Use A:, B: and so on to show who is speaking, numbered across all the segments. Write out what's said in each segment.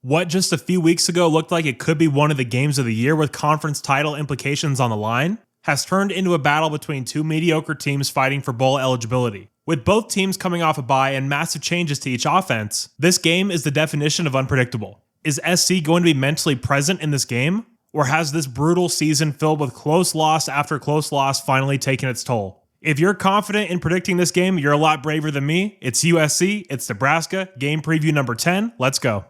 A: What just a few weeks ago looked like it could be one of the games of the year with conference title implications on the line has turned into a battle between two mediocre teams fighting for bowl eligibility. With both teams coming off a bye and massive changes to each offense, this game is the definition of unpredictable. Is SC going to be mentally present in this game? Or has this brutal season filled with close loss after close loss finally taken its toll? If you're confident in predicting this game, you're a lot braver than me. It's USC, it's Nebraska, game preview number 10. Let's go.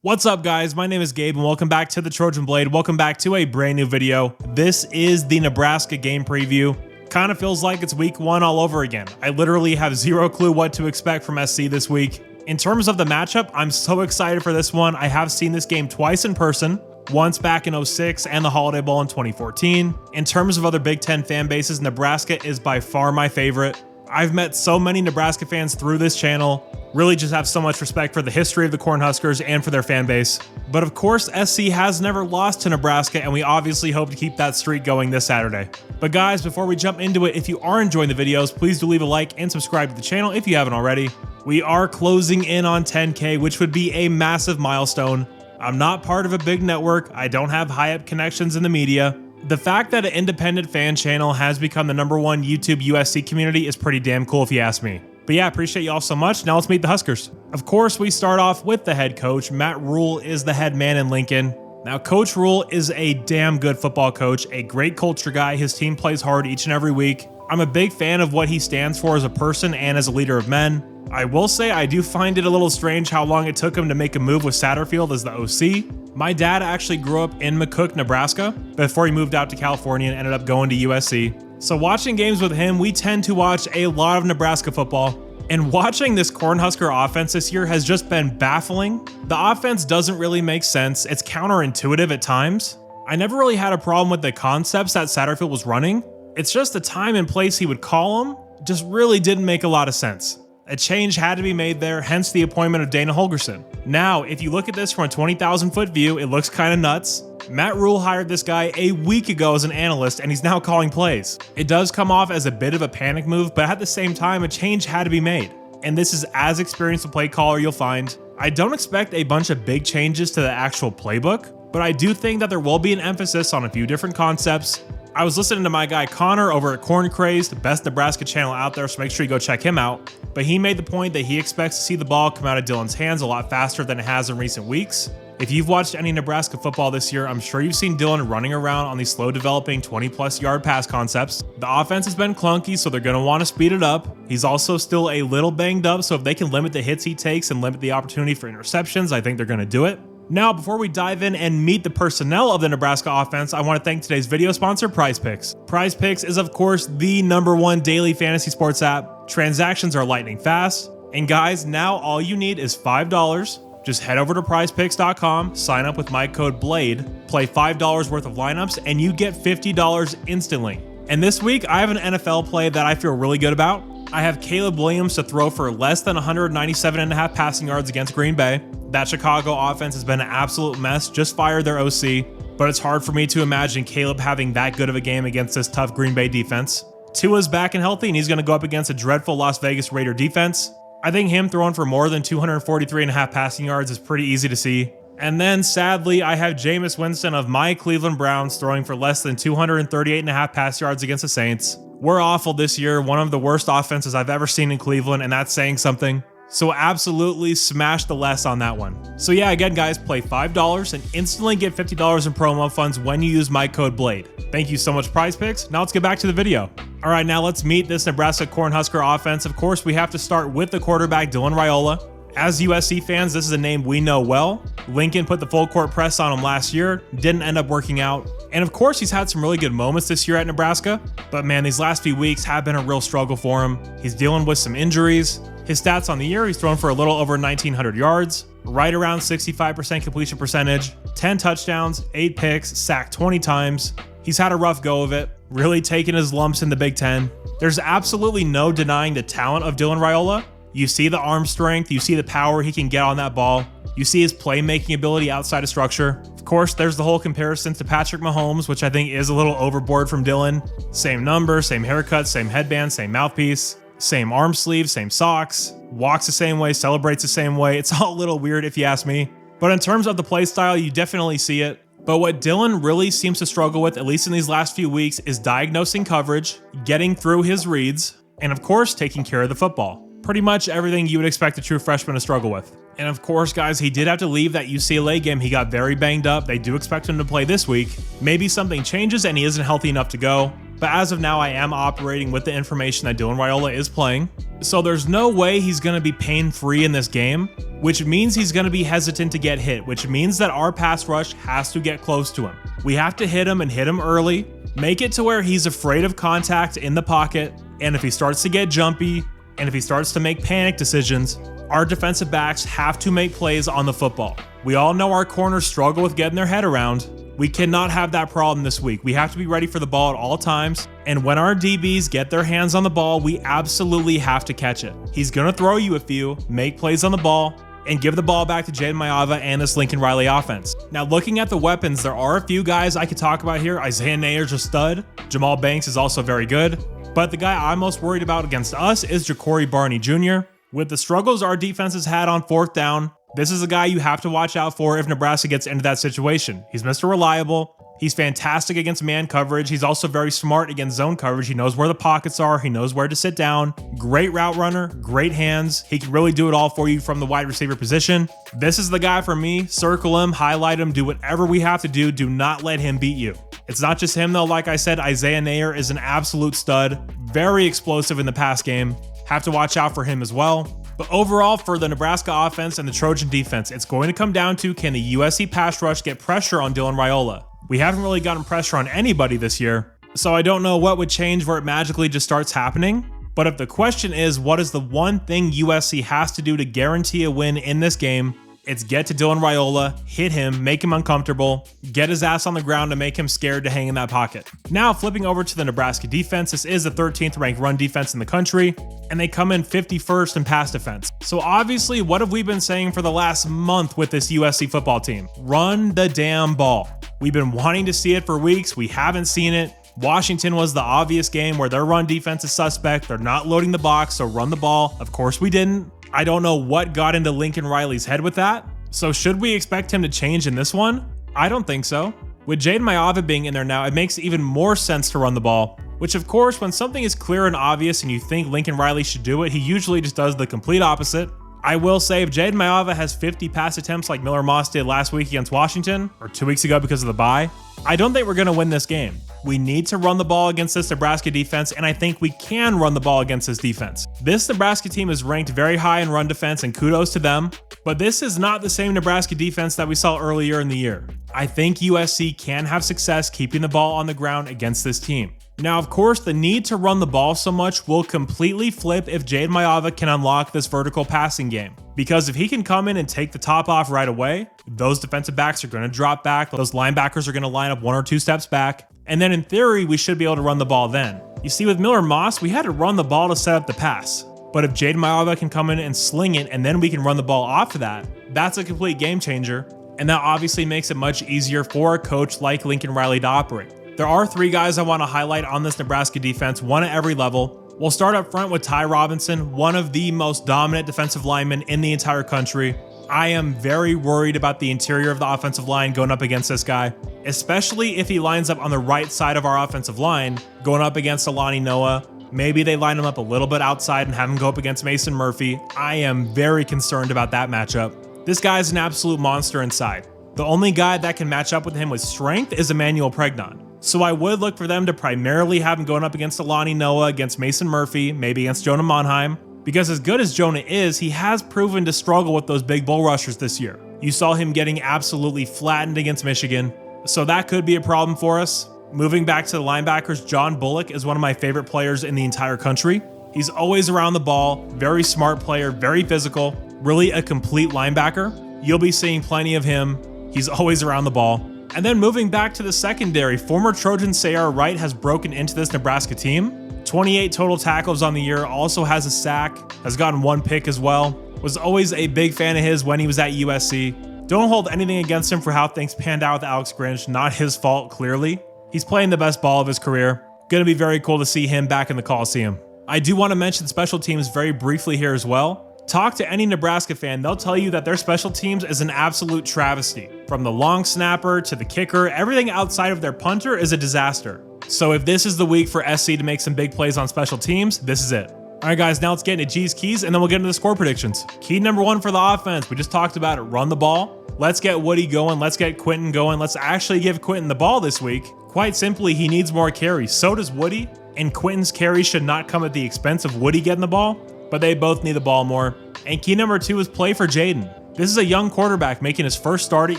A: What's up, guys? My name is Gabe and welcome back to the Trojan Blade. Welcome back to a brand new video. This is the Nebraska game preview. Kind of feels like it's week one all over again. I literally have zero clue what to expect from SC this week. In terms of the matchup, I'm so excited for this one. I have seen this game twice in person, once back in 2006 and the Holiday Bowl in 2014. In terms of other Big Ten fan bases, Nebraska is by far my favorite. I've met so many Nebraska fans through this channel. Really just have so much respect for the history of the Cornhuskers and for their fan base. But of course, SC has never lost to Nebraska, and we obviously hope to keep that streak going this Saturday. But guys, before we jump into it, if you are enjoying the videos, please do leave a like and subscribe to the channel if you haven't already. We are closing in on 10K, which would be a massive milestone. I'm not part of a big network. I don't have high-up connections in the media. The fact that an independent fan channel has become the #1 YouTube USC community is pretty damn cool if you ask me. But yeah, appreciate y'all so much. Now let's meet the Huskers. Of course, we start off with the head coach. Matt Rhule is the head man in Lincoln. Now, Coach Rhule is a damn good football coach, a great culture guy. His team plays hard each and every week. I'm a big fan of what he stands for as a person and as a leader of men. I will say I do find it a little strange how long it took him to make a move with Satterfield as the OC. My dad actually grew up in McCook, Nebraska, before he moved out to California and ended up going to USC. So watching games with him, we tend to watch a lot of Nebraska football. And watching this Cornhusker offense this year has just been baffling. The offense doesn't really make sense. It's counterintuitive at times. I never really had a problem with the concepts that Satterfield was running. It's just the time and place he would call them just really didn't make a lot of sense. A change had to be made there, hence the appointment of Dana Holgorsen. Now, if you look at this from a 20,000 foot view, it looks kind of nuts. Matt Rhule hired this guy a week ago as an analyst, and he's now calling plays. It does come off as a bit of a panic move, but at the same time, a change had to be made. And this is as experienced a play caller you'll find. I don't expect a bunch of big changes to the actual playbook, but I do think that there will be an emphasis on a few different concepts. I was listening to my guy Connor over at Corn Craze, the best Nebraska channel out there, so make sure you go check him out. But he made the point that he expects to see the ball come out of Dylan's hands a lot faster than it has in recent weeks. If you've watched any Nebraska football this year, I'm sure you've seen Dylan running around on these slow developing 20+ yard pass concepts. The offense has been clunky, so they're going to want to speed it up. He's also still a little banged up, so if they can limit the hits he takes and limit the opportunity for interceptions, I think they're going to do it. Now, before we dive in and meet the personnel of the Nebraska offense, I want to thank today's video sponsor, PrizePicks. PrizePicks is, of course, the #1 daily fantasy sports app. Transactions are lightning fast. And guys, now all you need is $5. Just head over to prizepicks.com, sign up with my code BLADE, play $5 worth of lineups, and you get $50 instantly. And this week, I have an NFL play that I feel really good about. I have Caleb Williams to throw for less than 197.5 passing yards against Green Bay. That Chicago offense has been an absolute mess, just fired their OC, but it's hard for me to imagine Caleb having that good of a game against this tough Green Bay defense. Tua's back and healthy, and he's going to go up against a dreadful Las Vegas Raider defense. I think him throwing for more than 243.5 passing yards is pretty easy to see. And then, sadly, I have Jameis Winston of my Cleveland Browns throwing for less than 238.5 pass yards against the Saints. We're awful this year, one of the worst offenses I've ever seen in Cleveland, and that's saying something. So absolutely smash the less on that one. So yeah, again guys, play $5 and instantly get $50 in promo funds when you use my code BLADE. Thank you so much, PrizePicks. Now let's get back to the video. All right, now let's meet this Nebraska Cornhusker offense. Of course, we have to start with the quarterback, Dylan Raiola. As USC fans, this is a name we know well. Lincoln put the full court press on him last year, didn't end up working out. And of course, he's had some really good moments this year at Nebraska, but man, these last few weeks have been a real struggle for him. He's dealing with some injuries. His stats on the year, he's thrown for a little over 1,900 yards, right around 65% completion percentage, 10 touchdowns, 8 picks, sacked 20 times. He's had a rough go of it, really taking his lumps in the Big Ten. There's absolutely no denying the talent of Dylan Raiola. You see the arm strength, you see the power he can get on that ball. You see his playmaking ability outside of structure. Of course, there's the whole comparison to Patrick Mahomes, which I think is a little overboard from Dylan. Same number, same haircut, same headband, same mouthpiece, same arm sleeve, same socks, walks the same way, celebrates the same way. It's all a little weird if you ask me. But in terms of the play style, you definitely see it. But what Dylan really seems to struggle with, at least in these last few weeks, is diagnosing coverage, getting through his reads, and of course, taking care of the football. Pretty much everything you would expect a true freshman to struggle with. And of course, guys, he did have to leave that UCLA game. He got very banged up. They do expect him to play this week. Maybe something changes and he isn't healthy enough to go. But as of now, I am operating with the information that Dylan Raiola is playing. So there's no way he's going to be pain-free in this game, which means he's going to be hesitant to get hit, which means that our pass rush has to get close to him. We have to hit him and hit him early, make it to where he's afraid of contact in the pocket, and if he starts to get jumpy, and if he starts to make panic decisions, our defensive backs have to make plays on the football. We all know our corners struggle with getting their head around. We cannot have that problem this week. We have to be ready for the ball at all times. And when our DBs get their hands on the ball, we absolutely have to catch it. He's going to throw you a few, make plays on the ball, and give the ball back to Jaden Maiava and this Lincoln Riley offense. Now, looking at the weapons, there are a few guys I could talk about here. Isaiah Nayer's a stud. Jamal Banks is also very good. But the guy I'm most worried about against us is Ja'Cory Barney Jr. With the struggles our defense has had on fourth down, this is a guy you have to watch out for if Nebraska gets into that situation. He's Mr. Reliable. He's fantastic against man coverage. He's also very smart against zone coverage. He knows where the pockets are. He knows where to sit down. Great route runner, great hands. He can really do it all for you from the wide receiver position. This is the guy for me. Circle him, highlight him, do whatever we have to do. Do not let him beat you. It's not just him though. Like I said, Isaiah Nayer is an absolute stud. Very explosive in the pass game. Have to watch out for him as well. But overall, for the Nebraska offense and the Trojan defense, it's going to come down to, can the USC pass rush get pressure on Dylan Raiola? We haven't really gotten pressure on anybody this year, so I don't know what would change where it magically just starts happening. But if the question is, what is the one thing USC has to do to guarantee a win in this game? It's get to Dylan Raiola, hit him, make him uncomfortable, get his ass on the ground to make him scared to hang in that pocket. Now, flipping over to the Nebraska defense, this is the 13th ranked run defense in the country, and they come in 51st in pass defense. So obviously, what have we been saying for the last month with this USC football team? Run the damn ball. We've been wanting to see it for weeks. We haven't seen it. Washington was the obvious game where their run defense is suspect. They're not loading the box, so run the ball. Of course we didn't. I don't know what got into Lincoln Riley's head with that. So should we expect him to change in this one? I don't think so. With Jaden Maiava being in there now, it makes even more sense to run the ball, which of course, when something is clear and obvious and you think Lincoln Riley should do it, he usually just does the complete opposite. I will say if Jaden Maiava has 50 pass attempts like Miller Moss did last week against Washington, or 2 weeks ago because of the bye, I don't think we're going to win this game. We need to run the ball against this Nebraska defense, and I think we can run the ball against this defense. This Nebraska team is ranked very high in run defense, and kudos to them, but this is not the same Nebraska defense that we saw earlier in the year. I think USC can have success keeping the ball on the ground against this team. Now, of course, the need to run the ball so much will completely flip if Jaden Maiava can unlock this vertical passing game. Because if he can come in and take the top off right away, those defensive backs are going to drop back, those linebackers are going to line up 1 or 2 steps back, and then in theory, we should be able to run the ball then. You see, with Miller Moss, we had to run the ball to set up the pass. But if Jaden Maiava can come in and sling it, and then we can run the ball off of that, that's a complete game changer. And that obviously makes it much easier for a coach like Lincoln Riley to operate. There are 3 guys I want to highlight on this Nebraska defense, one at every level. We'll start up front with Ty Robinson, one of the most dominant defensive linemen in the entire country. I am very worried about the interior of the offensive line going up against this guy, especially if he lines up on the right side of our offensive line, going up against Alani Noah. Maybe they line him up a little bit outside and have him go up against Mason Murphy. I am very concerned about that matchup. This guy is an absolute monster inside. The only guy that can match up with him with strength is Emmanuel Pregnon. So I would look for them to primarily have him going up against Alani Noah, against Mason Murphy, maybe against Jonah Monheim. Because as good as Jonah is, he has proven to struggle with those big bull rushers this year. You saw him getting absolutely flattened against Michigan. So that could be a problem for us. Moving back to the linebackers, John Bullock is one of my favorite players in the entire country. He's always around the ball, very smart player, very physical, really a complete linebacker. You'll be seeing plenty of him. He's always around the ball. And then moving back to the secondary, former Trojan Sayar Wright has broken into this Nebraska team. 28 total tackles on the year, also has a sack, has gotten 1 pick as well, Was always a big fan of his when he was at USC. Don't hold anything against him for how things panned out with Alex Grinch. Not his fault, clearly. He's playing the best ball of his career. Gonna be very cool to see him back in the Coliseum. I do want to mention special teams very briefly here as well. Talk to any Nebraska fan, they'll tell you that their special teams is an absolute travesty. From the long snapper to the kicker, everything outside of their punter is a disaster. So if this is the week for SC to make some big plays on special teams, this is it. All right, guys, now let's get into G's keys, and then we'll get into the score predictions. Key number 1 for the offense, we just talked about it, run the ball. Let's get Woody going, let's get Quentin going. Let's actually give Quentin the ball this week. Quite simply, he needs more carries. So does Woody, and Quentin's carries should not come at the expense of Woody getting the ball, but they both need the ball more. And key number 2 is play for Jaden. This is a young quarterback making his first start at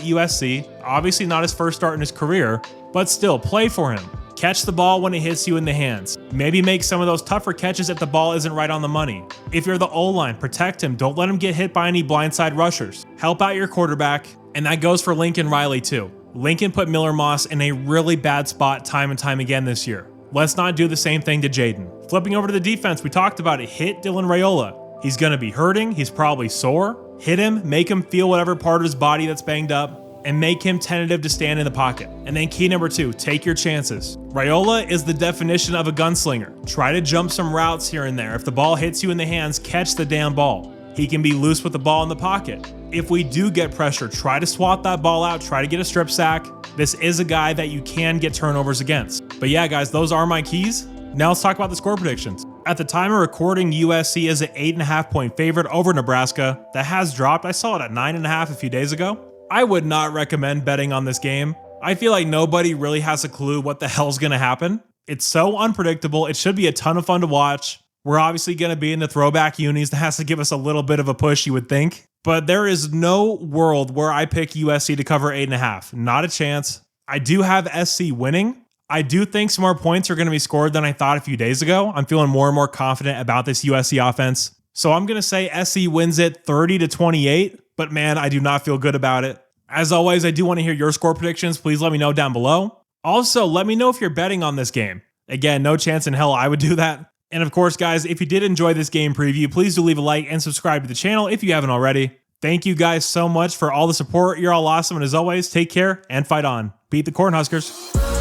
A: USC, obviously not his first start in his career, but still play for him. Catch the ball when it hits you in the hands. Maybe make some of those tougher catches if the ball isn't right on the money. If you're the O-line, protect him. Don't let him get hit by any blindside rushers. Help out your quarterback, and that goes for Lincoln Riley too. Lincoln put Miller Moss in a really bad spot time and time again this year. Let's not do the same thing to Jaden. Flipping over to the defense, we talked about it. Hit Dylan Raiola. He's going to be hurting. He's probably sore. Hit him, make him feel whatever part of his body that's banged up, and make him tentative to stand in the pocket. And then key number 2, take your chances. Raiola is the definition of a gunslinger. Try to jump some routes here and there. If the ball hits you in the hands, catch the damn ball. He can be loose with the ball in the pocket. If we do get pressure, try to swat that ball out, try to get a strip sack. This is a guy that you can get turnovers against. But yeah, guys, those are my keys. Now let's talk about the score predictions. At the time of recording, USC is an 8.5-point favorite over Nebraska. That has dropped. I saw it at 9.5 a few days ago. I would not recommend betting on this game. I feel like nobody really has a clue what the hell's going to happen. It's so unpredictable. It should be a ton of fun to watch. We're obviously going to be in the throwback unis. That has to give us a little bit of a push, you would think. But there is no world where I pick USC to cover 8.5. Not a chance. I do have SC winning. I do think some more points are going to be scored than I thought a few days ago. I'm feeling more and more confident about this USC offense. So I'm going to say SC wins it 30-28, but man, I do not feel good about it. As always, I do want to hear your score predictions. Please let me know down below. Also, let me know if you're betting on this game. Again, no chance in hell I would do that. And of course, guys, if you did enjoy this game preview, please do leave a like and subscribe to the channel if you haven't already. Thank you guys so much for all the support. You're all awesome. And as always, take care and fight on. Beat the Cornhuskers.